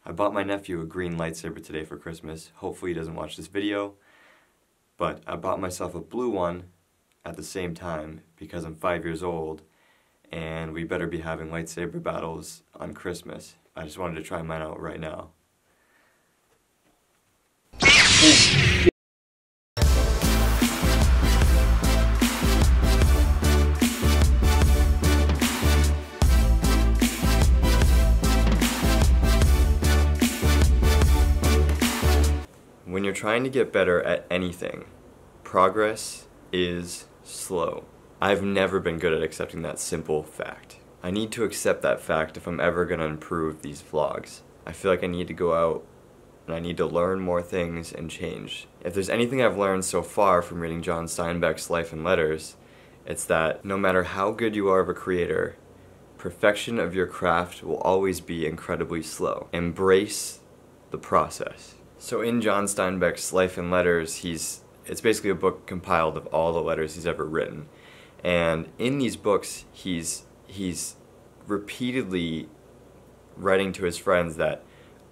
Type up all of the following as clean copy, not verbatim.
I bought my nephew a green lightsaber today for Christmas. Hopefully he doesn't watch this video. But I bought myself a blue one at the same time because I'm 5 years old and we better be having lightsaber battles on Christmas. I just wanted to try mine out right now. When you're trying to get better at anything, progress is slow. I've never been good at accepting that simple fact. I need to accept that fact if I'm ever going to improve these vlogs. I feel like I need to go out and I need to learn more things and change. If there's anything I've learned so far from reading John Steinbeck's Life and Letters, it's that no matter how good you are of a creator, perfection of your craft will always be incredibly slow. Embrace the process. So in John Steinbeck's Life and Letters, it's basically a book compiled of all the letters he's ever written. And in these books, he's repeatedly writing to his friends that,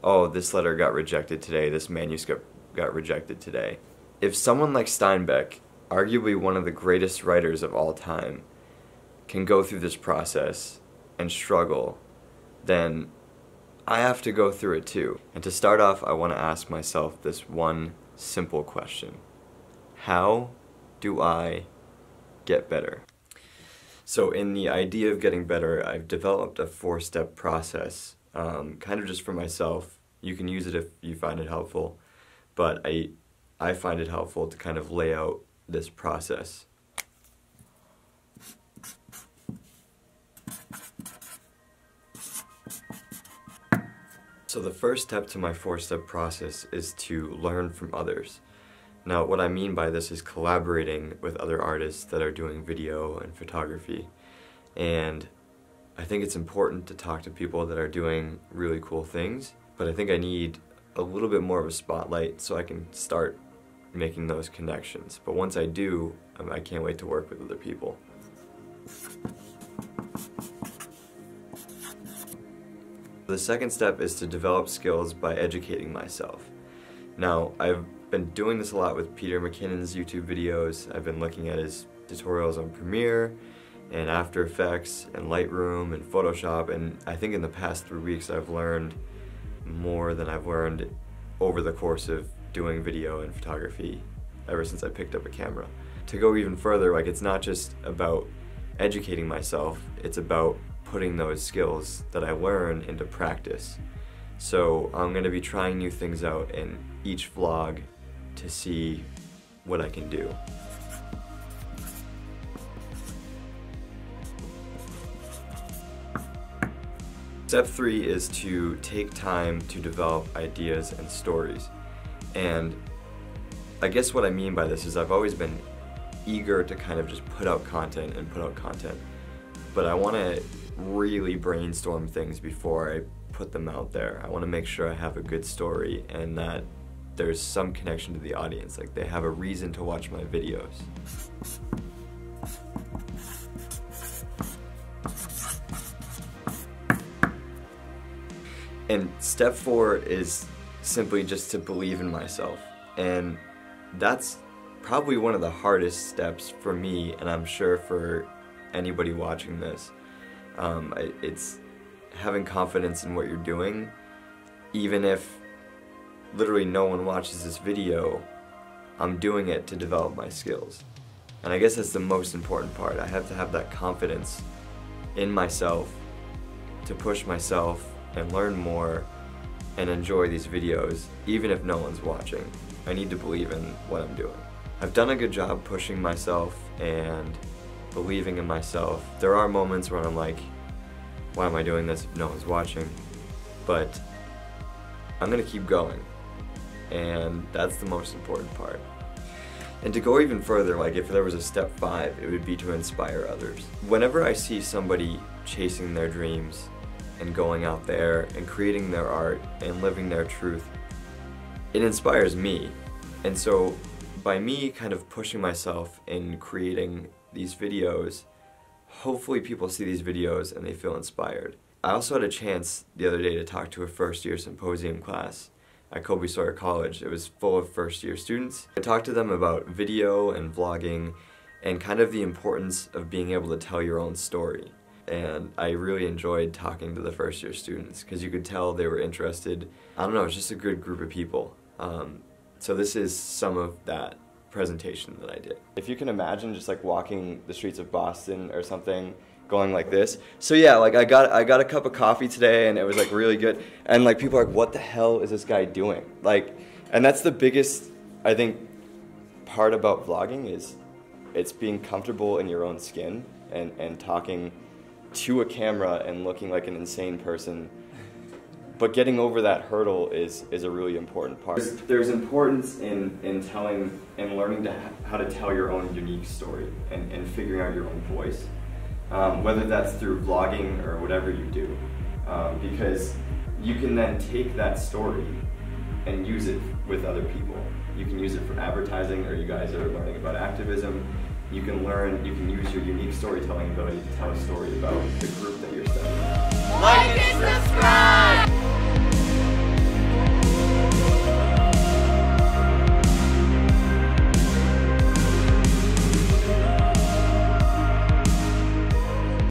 oh, this letter got rejected today, this manuscript got rejected today. If someone like Steinbeck, arguably one of the greatest writers of all time, can go through this process and struggle, then I have to go through it too. And to start off, I want to ask myself this one simple question. How do I get better? So in the idea of getting better, I've developed a 4-step process, kind of just for myself. You can use it if you find it helpful, but I find it helpful to kind of lay out this process. So the first step to my 4-step process is to learn from others. Now, what I mean by this is collaborating with other artists that are doing video and photography. And I think it's important to talk to people that are doing really cool things, but I think I need a little bit more of a spotlight so I can start making those connections. But once I do, I can't wait to work with other people. The second step is to develop skills by educating myself. Now, I've been doing this a lot with Peter McKinnon's YouTube videos. I've been looking at his tutorials on Premiere and After Effects and Lightroom and Photoshop, and I think in the past 3 weeks I've learned more than I've learned over the course of doing video and photography ever since I picked up a camera. To go even further, like, it's not just about educating myself, it's about putting those skills that I learn into practice. So I'm going to be trying new things out in each vlog to see what I can do. Step 3 is to take time to develop ideas and stories. And I guess what I mean by this is I've always been eager to kind of just put out content and put out content. But I want to really brainstorm things before I put them out there. I want to make sure I have a good story and that there's some connection to the audience, like they have a reason to watch my videos. And step 4 is simply just to believe in myself. And that's probably one of the hardest steps for me, and I'm sure for anybody watching this. It's having confidence in what you're doing, even if literally no one watches this video. I'm doing it to develop my skills. And I guess that's the most important part. I have to have that confidence in myself to push myself and learn more and enjoy these videos, even if no one's watching. I need to believe in what I'm doing. I've done a good job pushing myself and believing in myself. There are moments where I'm like, why am I doing this if no one's watching? But I'm gonna keep going, and that's the most important part. And to go even further, like if there was a step 5, it would be to inspire others. Whenever I see somebody chasing their dreams and going out there and creating their art and living their truth, it inspires me. And so by me kind of pushing myself in creating these videos, hopefully people see these videos and they feel inspired. I also had a chance the other day to talk to a first-year symposium class at Colby-Sawyer College. It was full of first-year students. I talked to them about video and vlogging and kind of the importance of being able to tell your own story. And I really enjoyed talking to the first-year students because you could tell they were interested. I don't know, it's just a good group of people. So this is some of that presentation that I did. If you can imagine just like walking the streets of Boston or something, going like this. So yeah, like I got a cup of coffee today and it was like really good. And like people are like, what the hell is this guy doing? Like, and that's the biggest, I think, part about vlogging is it's being comfortable in your own skin and talking to a camera and looking like an insane person. But getting over that hurdle is a really important part. There's importance in telling and learning how to tell your own unique story and figuring out your own voice, whether that's through vlogging or whatever you do, because you can then take that story and use it with other people. You can use it for advertising, or you guys are learning about activism. You can use your unique storytelling ability to tell a story about the group that you're studying.